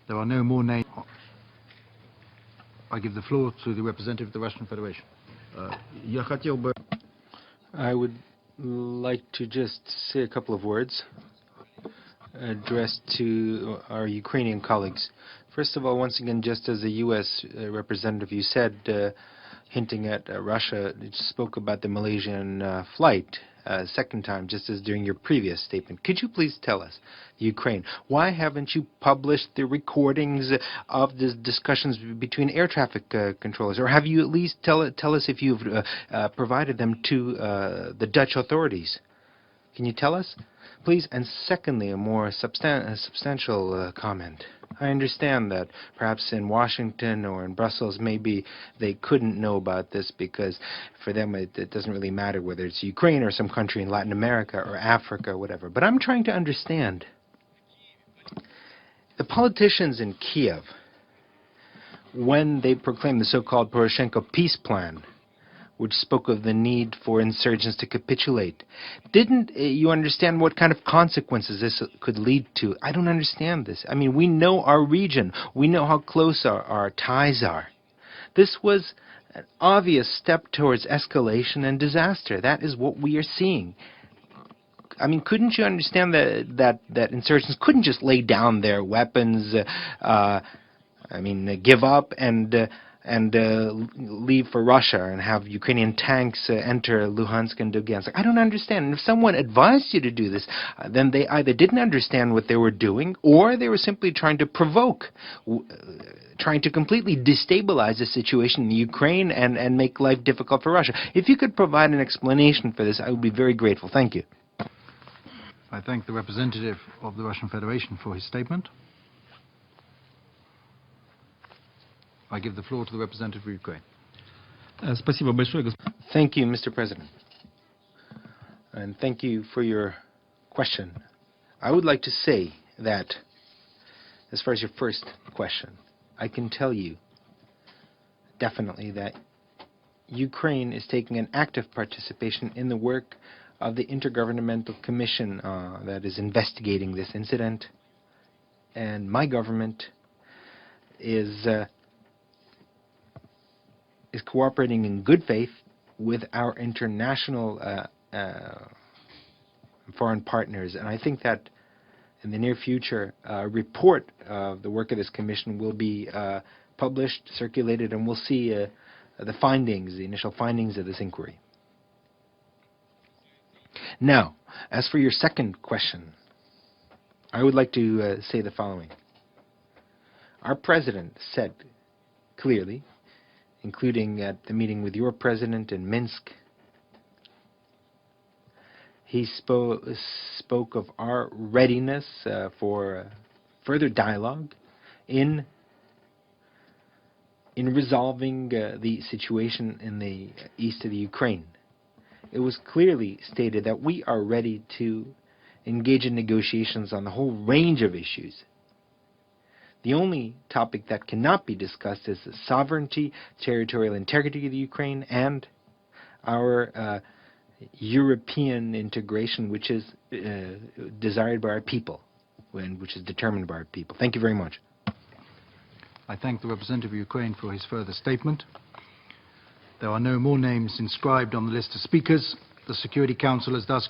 There are no more names. I give the floor to the representative of the Russian Federation. I would like to just say a couple of words addressed to our Ukrainian colleagues. First of all, once again, just as a U.S. representative, you said, hinting at Russia, you spoke about the Malaysian flight second time, just as during your previous statement. Could you please tell us, Ukraine, why haven't you published the recordings of the discussions between air traffic controllers? Or have you at least tell us if you've provided them to the Dutch authorities? Can you tell us, please? And secondly, a more substantial comment. I understand that perhaps in Washington or in Brussels, maybe they couldn't know about this because for them it doesn't really matter whether it's Ukraine or some country in Latin America or Africa or whatever. But I'm trying to understand. The politicians in Kiev, when they proclaimed the so-called Poroshenko peace plan, which spoke of the need for insurgents to capitulate. Didn't you understand what kind of consequences this could lead to? I don't understand this. I mean, we know our region. We know how close our ties are. This was an obvious step towards escalation and disaster. That is what we are seeing. I mean, couldn't you understand that insurgents couldn't just lay down their weapons, give up and leave for Russia and have Ukrainian tanks enter Luhansk and Donetsk? I don't understand. And if someone advised you to do this, then they either didn't understand what they were doing or they were simply trying to provoke, trying to completely destabilize the situation in Ukraine and make life difficult for Russia. If you could provide an explanation for this, I would be very grateful. Thank you. I thank the representative of the Russian Federation for his statement. I give the floor to the representative of Ukraine. Thank you, Mr. President. And thank you for your question. I would like to say that, as far as your first question, I can tell you definitely that Ukraine is taking an active participation in the work of the Intergovernmental Commission that is investigating this incident. And my government is cooperating in good faith with our international foreign partners. And I think that in the near future, a report of the work of this commission will be published, circulated, and we'll see the findings, the initial findings of this inquiry. Now, as for your second question, I would like to say the following. Our president said clearly, including at the meeting with your president in Minsk, he spoke of our readiness for further dialogue in resolving the situation in the east of the Ukraine. It was clearly stated that we are ready to engage in negotiations on the whole range of issues. The only topic that cannot be discussed is the sovereignty, territorial integrity of the Ukraine, and our European integration, which is desired by our people, and which is determined by our people. Thank you very much. I thank the representative of Ukraine for his further statement. There are no more names inscribed on the list of speakers. The Security Council has thus